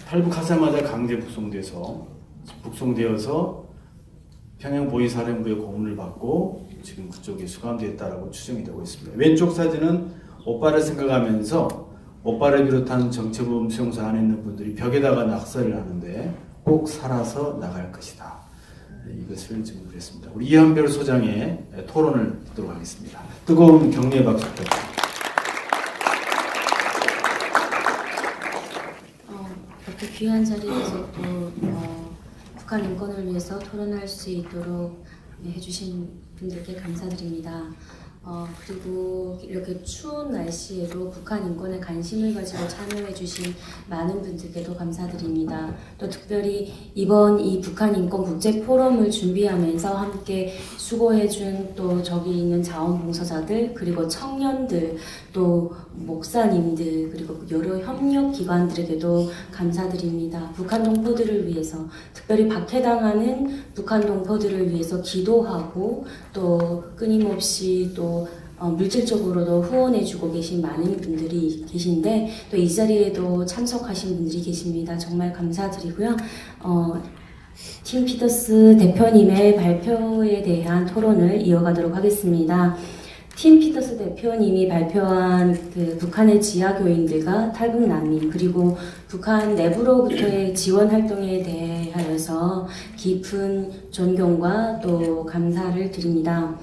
탈북하자마자 강제 북송되어서 평양 보위사령부의 고문을 받고 지금 그쪽에 수감되었다라고 추정이 되고 있습니다. 왼쪽 사진은 오빠를 생각하면서 오빠를 비롯한 정체범 수용소 안에 있는 분들이 벽에다가 낙서를 하는데 꼭 살아서 나갈 것이다. 이것을 증거를 했습니다. 우리 이한별 소장의 토론을 듣도록 하겠습니다. 뜨거운 격려의 박수 부탁드립니다. 이렇게 귀한 자리에서 또 북한 인권을 위해서 토론할 수 있도록 해주신 분들께 감사드립니다. 그리고 이렇게 추운 날씨에도 북한 인권에 관심을 가지고 참여해주신 많은 분들께도 감사드립니다. 또 특별히 이번 이 북한 인권 국제 포럼을 준비하면서 함께 수고해준 또 저기 있는 자원봉사자들, 그리고 청년들, 또 목사님들, 그리고 여러 협력기관들에게도 감사드립니다. 북한 동포들을 위해서, 특별히 박해당하는 북한 동포들을 위해서 기도하고 또 끊임없이 또 물질적으로도 후원해주고 계신 많은 분들이 계신데, 또 이 자리에도 참석하신 분들이 계십니다. 정말 감사드리고요. 팀 피터스 대표님의 발표에 대한 토론을 이어가도록 하겠습니다. 팀 피터스 대표님이 발표한 그 북한의 지하교인들과 탈북 난민, 그리고 북한 내부로부터의 지원 활동에 대하여서 깊은 존경과 또 감사를 드립니다.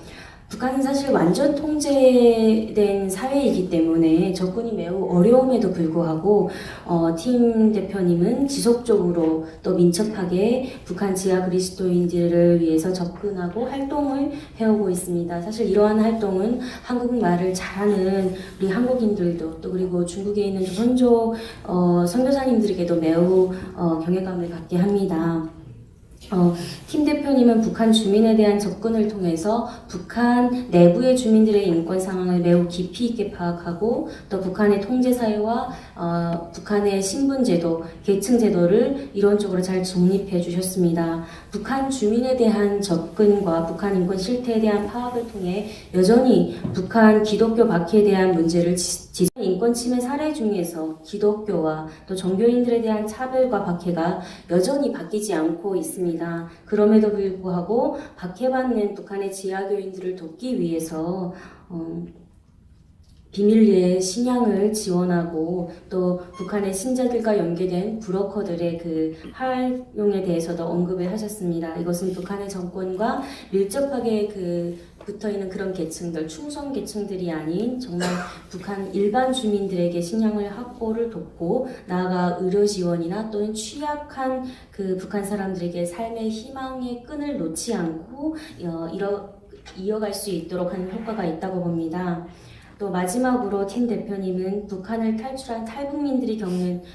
북한은 사실 완전 통제된 사회이기 때문에 접근이 매우 어려움에도 불구하고 팀 대표님은 지속적으로 또 민첩하게 북한 지하 그리스도인들을 위해서 접근하고 활동을 해오고 있습니다. 사실 이러한 활동은 한국말을 잘하는 우리 한국인들도, 또 그리고 중국에 있는 조선족 선교사님들에게도 매우 경외감을 갖게 합니다. 팀 대표님은 북한 주민에 대한 접근을 통해서 북한 내부의 주민들의 인권 상황을 매우 깊이 있게 파악하고, 또 북한의 통제사회와 북한의 신분제도, 계층제도를 이론적으로 잘 정립해 주셨습니다. 북한 주민에 대한 접근과 북한 인권 실태에 대한 파악을 통해 여전히 북한 기독교 박해에 대한 문제를 인권 침해 사례 중에서 기독교와 또 종교인들에 대한 차별과 박해가 여전히 바뀌지 않고 있습니다. 그럼에도 불구하고 박해받는 북한의 지하교인들을 돕기 위해서 비밀리에 신양을 지원하고, 또 북한의 신자들과 연계된 브로커들의 그 활용에 대해서도 언급을 하셨습니다. 이것은 북한의 정권과 밀접하게 붙어있는 그런 계층들, 충성 계층들이 아닌 정말 북한 일반 주민들에게 식량을 확보를 돕고, 나아가 의료 지원이나 또는 취약한 그 북한 사람들에게 삶의 희망의 끈을 놓지 않고 이어갈 수 있도록 하는 효과가 있다고 봅니다. 또 마지막으로 팀 대표님은 북한을 탈출한 탈북민들이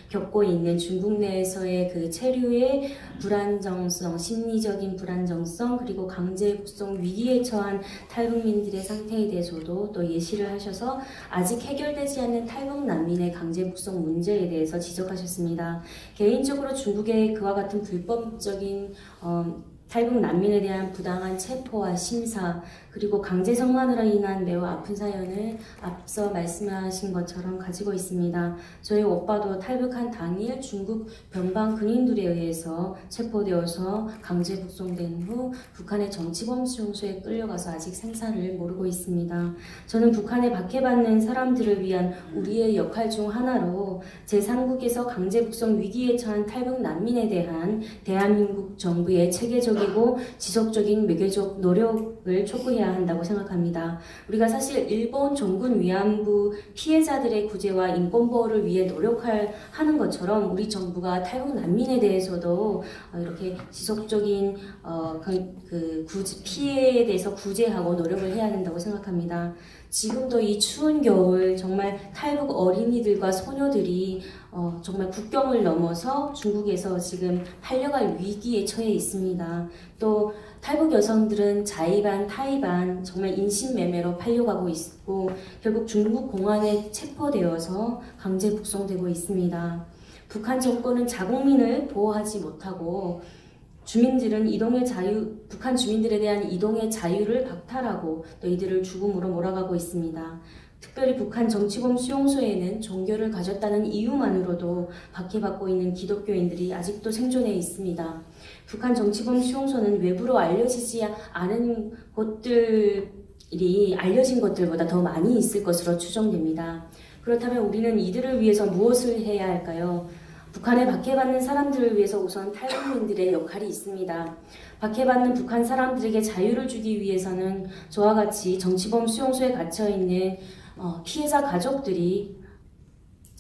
겪고 있는 중국 내에서의 그 체류의 불안정성, 심리적인 불안정성, 그리고 강제 북송 위기에 처한 탈북민들의 상태에 대해서도 또 예시를 하셔서 아직 해결되지 않는 탈북 난민의 강제 북송 문제에 대해서 지적하셨습니다. 개인적으로 중국의 그와 같은 불법적인 탈북 난민에 대한 부당한 체포와 심사, 그리고 강제 성관으로 인한 매우 아픈 사연을 앞서 말씀하신 것처럼 가지고 있습니다. 저희 오빠도 탈북한 당일 중국 변방 군인들에 의해서 체포되어서 강제 북송된 후 북한의 정치범 수용소에 끌려가서 아직 생사를 모르고 있습니다. 저는 북한에 박해받는 사람들을 위한 우리의 역할 중 하나로 제3국에서 강제 북송 위기에 처한 탈북 난민에 대한 대한민국 정부의 체계적이고 지속적인 외교적 노력을 촉구해야 한다고 생각합니다. 우리가 사실 일본 종군 위안부 피해자들의 구제와 인권보호를 위해 노력하는 것처럼 우리 정부가 탈북 난민에 대해서도 이렇게 지속적인 피해에 대해서 구제하고 노력을 해야 된다고 생각합니다. 지금도 이 추운 겨울 정말 탈북 어린이들과 소녀들이 정말 국경을 넘어서 중국에서 지금 팔려갈 위기에 처해 있습니다. 또 탈북 여성들은 자의반, 타의반 정말 인신매매로 팔려가고 있고 결국 중국 공안에 체포되어서 강제 북송되고 있습니다. 북한 정권은 자국민을 보호하지 못하고 주민들은 북한 주민들에 대한 이동의 자유를 박탈하고 또 이들을 죽음으로 몰아가고 있습니다. 특별히 북한 정치범 수용소에는 종교를 가졌다는 이유만으로도 박해받고 있는 기독교인들이 아직도 생존해 있습니다. 북한 정치범 수용소는 외부로 알려지지 않은 곳들이 알려진 것들보다 더 많이 있을 것으로 추정됩니다. 그렇다면 우리는 이들을 위해서 무엇을 해야 할까요? 북한에 박해받는 사람들을 위해서 우선 탈북민들의 역할이 있습니다. 박해받는 북한 사람들에게 자유를 주기 위해서는 저와 같이 정치범 수용소에 갇혀있는 피해자 가족들이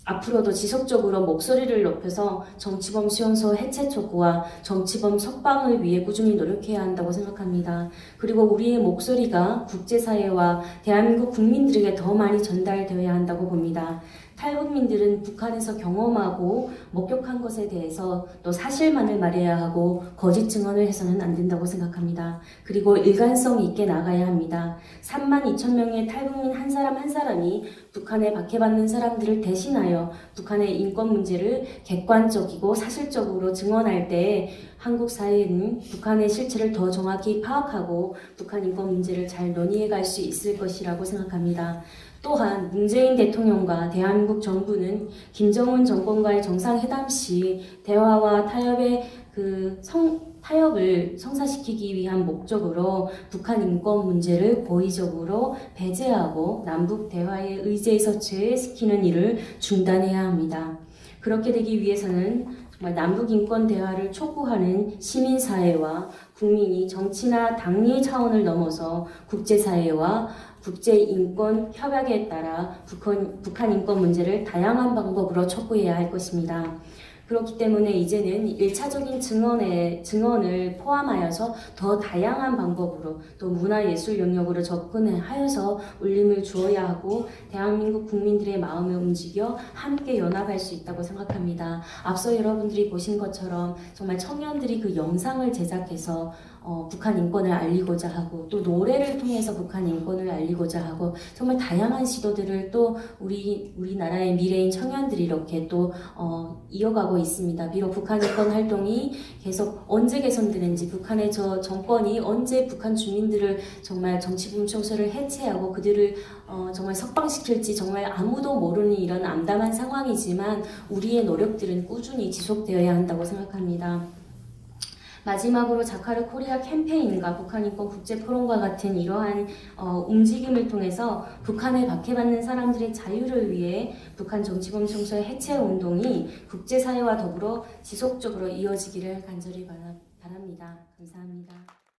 앞으로도 지속적으로 목소리를 높여서 정치범 수용소 해체 촉구와 정치범 석방을 위해 꾸준히 노력해야 한다고 생각합니다. 그리고 우리의 목소리가 국제사회와 대한민국 국민들에게 더 많이 전달되어야 한다고 봅니다. 탈북민들은 북한에서 경험하고 목격한 것에 대해서 또 사실만을 말해야 하고 거짓 증언을 해서는 안 된다고 생각합니다. 그리고 일관성 있게 나가야 합니다. 32,000명의 탈북민 한 사람 한 사람이 북한에 박해받는 사람들을 대신하여 북한의 인권 문제를 객관적이고 사실적으로 증언할 때 한국 사회는 북한의 실체를 더 정확히 파악하고 북한 인권 문제를 잘 논의해 갈 수 있을 것이라고 생각합니다. 또한 문재인 대통령과 대한민국 정부는 김정은 정권과의 정상회담 시 대화와 타협의 타협을 성사시키기 위한 목적으로 북한 인권 문제를 고의적으로 배제하고 남북 대화의 의제에서 제외시키는 일을 중단해야 합니다. 그렇게 되기 위해서는 정말 남북 인권 대화를 촉구하는 시민사회와 국민이 정치나 당리 차원을 넘어서 국제사회와 국제인권협약에 따라 북한 인권 문제를 다양한 방법으로 촉구해야 할 것입니다. 그렇기 때문에 이제는 1차적인 증언을 포함하여서 더 다양한 방법으로 또 문화예술 영역으로 접근하여서 울림을 주어야 하고 대한민국 국민들의 마음을 움직여 함께 연합할 수 있다고 생각합니다. 앞서 여러분들이 보신 것처럼 정말 청년들이 그 영상을 제작해서 북한 인권을 알리고자 하고 또 노래를 통해서 북한 인권을 알리고자 하고 정말 다양한 시도들을 또 우리나라의 미래인 청년들이 이렇게 또 이어가고 있습니다. 비록 북한 인권 활동이 계속 언제 개선되는지 북한의 저 정권이 언제 북한 주민들을 정말 정치범 수용소를 해체하고 그들을 정말 석방시킬지 정말 아무도 모르는 이런 암담한 상황이지만 우리의 노력들은 꾸준히 지속되어야 한다고 생각합니다. 마지막으로 자카르 코리아 캠페인과 북한인권 국제포럼과 같은 이러한 움직임을 통해서 북한에 박해받는 사람들의 자유를 위해 북한 정치범 수용소의 해체 운동이 국제사회와 더불어 지속적으로 이어지기를 간절히 바랍니다. 감사합니다.